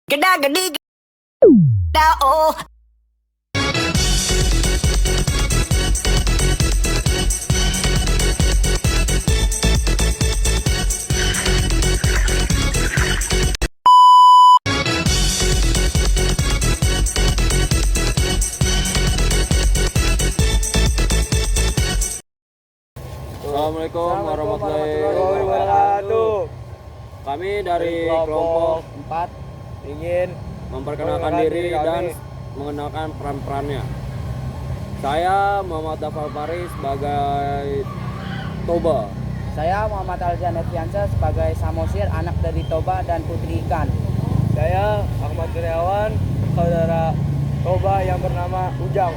Geda gedi geda oh. Assalamualaikum warahmatullahi wabarakatuh. wabarakatuh. Kami dari kelompok 4 ingin memperkenalkan diri dan mengenalkan peran-perannya. Saya Muhammad Dafal Fari sebagai Toba. Saya Muhammad Aljan Efiansa sebagai Samosir, anak dari Toba dan Putri Ikan. Saya Ahmad Kurniawan, saudara Toba yang bernama Ujang.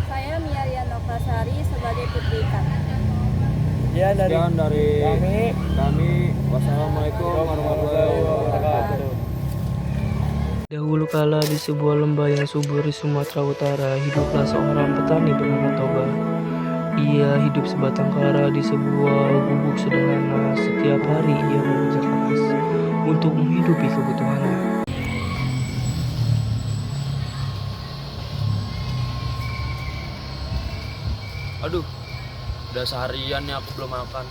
Saya Miaria Nokasari sebagai Putri Ikan. Sekian dari kami. Wassalamualaikum warahmatullahi wabarakatuh. Dahulu kala di sebuah lembah yang subur di Sumatera Utara, hiduplah seorang petani bernama Toba. Ia hidup sebatang kara di sebuah gubuk sederhana. Setiap hari ia bekerja keras untuk menghidupi kebutuhannya. Aduh, udah seharian nih aku belum makan.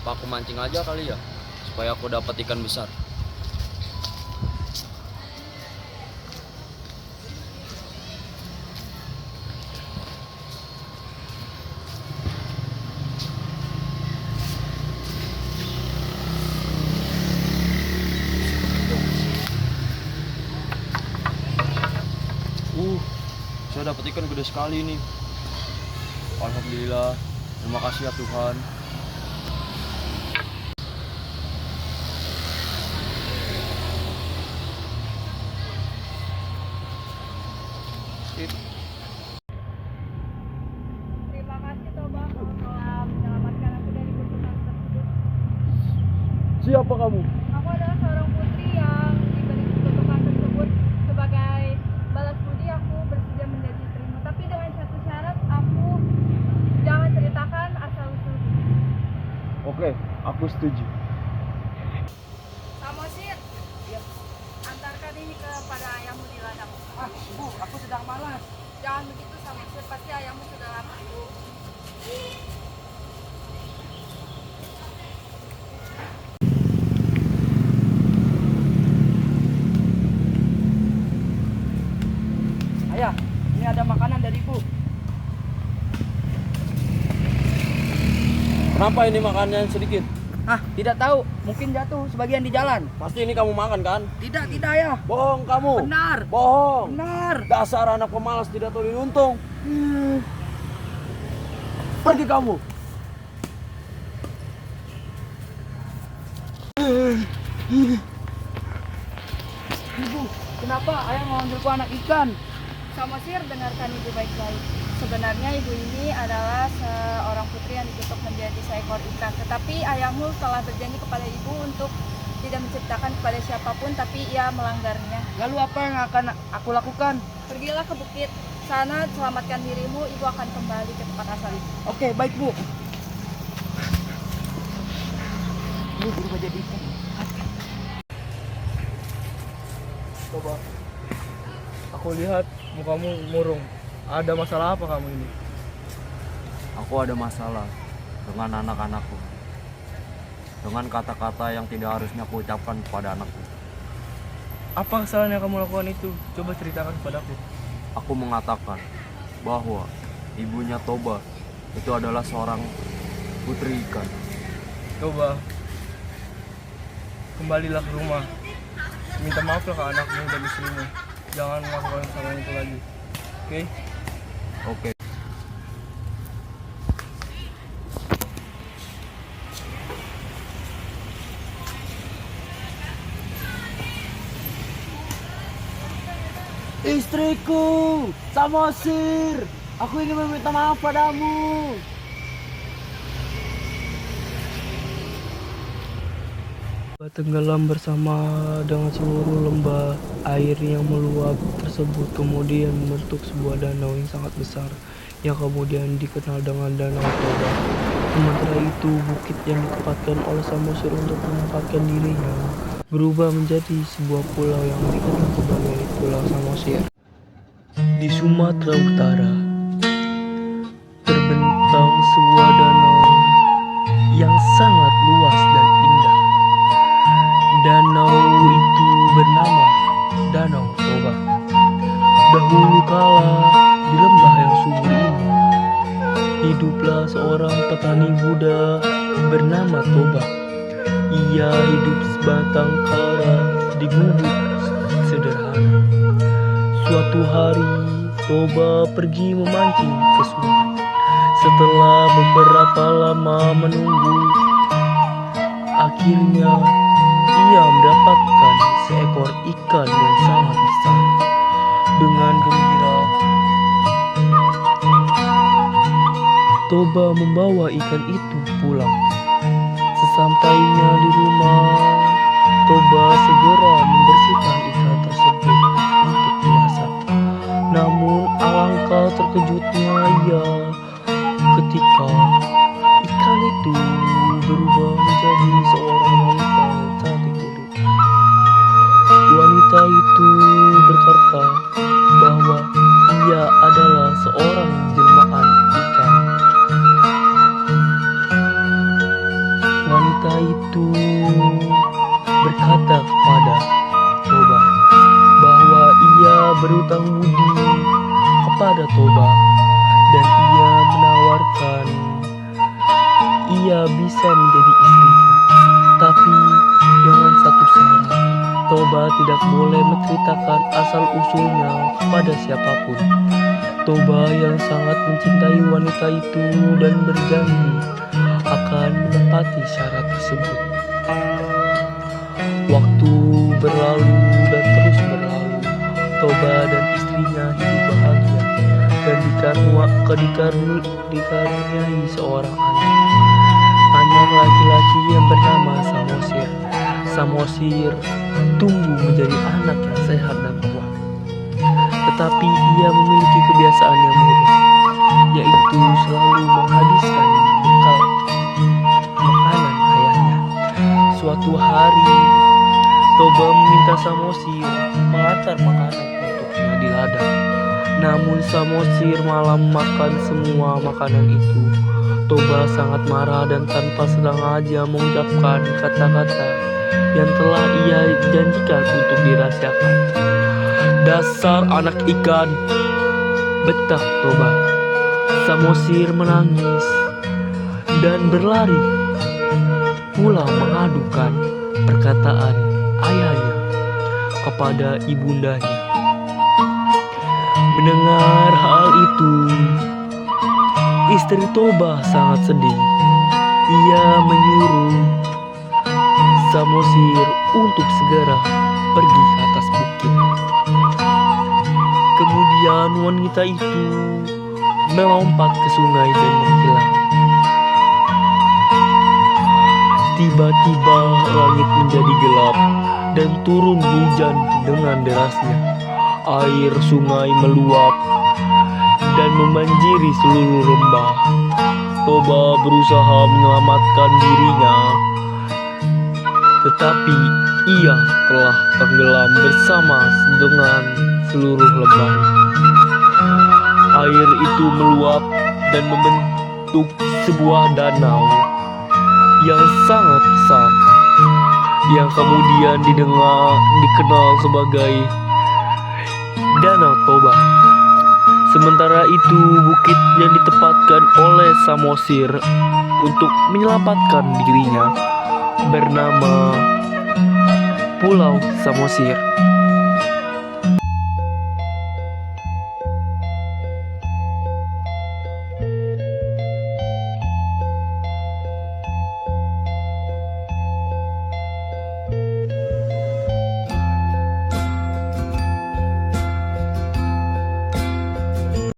Apa aku mancing aja kali ya, supaya aku dapat ikan besar. Saya dapat ikan gede sekali nih. Alhamdulillah, terima kasih ya Tuhan. Terima kasih Toba telah menyelamatkan aku dari kutukan tersebut. Siapa kamu? Aku adalah seorang putri yang diberi kutukan tersebut. Sebagai balas budi aku bersedia menjadi istrimu. Tapi dengan satu syarat, aku jangan ceritakan asal usul. Oke, aku setuju. Samosir, antarkan ini kepada ayahmu di ladang. Bu, aku sedang malas. Jangan begitu Samosir, pasti ayahmu sudah lapar. Ayah, ini ada makanan dari ibu. Kenapa ini makannya sedikit? Tidak tahu, mungkin jatuh sebagian di jalan. Pasti ini kamu makan kan? Tidak ayah. Bohong kamu. Benar. Bohong. Benar. Dasar anak pemalas tidak tahu diuntung. Pergi kamu. Ibu, kenapa ayah mengambilku anak ikan? Samosir, dengarkan ibu baik-baik. Sebenarnya ibu ini adalah seorang putri yang dikutuk menjadi seekor ikan. Tetapi ayahmu telah berjanji kepada ibu untuk tidak menceritakan kepada siapapun, tapi ia melanggarnya. Lalu apa yang akan aku lakukan? Pergilah ke bukit sana, selamatkan dirimu, ibu akan kembali ke tempat asal ibu. Oke, baik bu. Ibu berubah jadi ikan. Coba. Aku lihat mukamu murung. Ada masalah apa kamu ini? Aku ada masalah dengan anak-anakku. Dengan kata-kata yang tidak harusnya aku ucapkan kepada anakku. Apa kesalahan yang kamu lakukan itu? Coba ceritakan kepadaku. Aku mengatakan bahwa ibunya Toba itu adalah seorang putri ikan. Coba. Kembalilah ke rumah. Minta maaflah ke anakmu dan istrimu. Jangan melakukan kesalahan itu lagi. Oke? Oke. Istriku, Samosir, aku ingin meminta maaf padamu. Tenggelam bersama dengan seluruh lembah. Air yang meluap tersebut kemudian membentuk sebuah danau yang sangat besar, yang kemudian dikenal dengan Danau Toba. Sementara itu, bukit yang ditempatkan oleh Samosir untuk menempatkan dirinya berubah menjadi sebuah pulau yang dikenal sebagai Pulau Samosir. Di Sumatera Utara terbentang sebuah danau yang sangat luas dan indah. Danau itu bernama Danau Toba. Dahulu kala di lembah yang subur ini hiduplah seorang petani muda bernama Toba. Ia hidup sebatang kara di gubuk sederhana. Suatu hari Toba pergi memancing ke sungai. Setelah beberapa lama menunggu, akhirnya ia mendapatkan seekor ikan yang sangat besar. Dengan gembira, Toba membawa ikan itu pulang. Sesampainya di rumah, Toba segera membersihkan ikan tersebut untuk dimasak. Namun alangkah terkejutnya ia ketika ikan itu berubah menjadi seorang wanita yang cantik duduk. Wanita itu berkata bahwa ia adalah seorang jelmaan ikan. Wanita itu berkata kepada Toba bahwa ia berutang budi kepada Toba dan ia menawarkan ia bisa menjadi istrinya, tapi dengan satu syarat. Toba tidak boleh menceritakan asal-usulnya kepada siapapun. Toba yang sangat mencintai wanita itu dan berjanji akan menepati syarat tersebut. Waktu berlalu dan terus berlalu. Toba dan istrinya hidup bahagia dan dikaruniai seorang anak. Anak laki-laki yang bernama Samosir. Samosir tumbuh menjadi anak yang sehat dan kuat. Tetapi ia memiliki kebiasaan yang buruk, yaitu selalu menghabiskan bekal makanan ayahnya. Suatu hari, Toba meminta Samosir mengantar makanan untuknya di ladang. Namun Samosir malah makan semua makanan itu. Toba sangat marah dan tanpa sengaja mengucapkan kata-kata yang telah ia janjikan untuk dirahasiakan. Dasar anak ikan, bentak Toba. Samosir menangis dan berlari pulang mengadukan perkataan ayahnya kepada ibundanya. Mendengar hal itu, istri Toba sangat sedih. Ia menyuruh Samosir untuk segera pergi ke atas bukit. Kemudian wanita itu melompat ke sungai dan menghilang. Tiba-tiba langit menjadi gelap dan turun hujan dengan derasnya. Air sungai meluap dan membanjiri seluruh lembah. Toba berusaha menyelamatkan dirinya, tetapi ia telah tenggelam bersama dengan seluruh lembah. Air itu meluap dan membentuk sebuah danau yang sangat besar, yang kemudian dikenal sebagai Danau Toba. Sementara itu, bukit yang ditempatkan oleh Samosir untuk menyelamatkan dirinya bernama Pulau Samosir.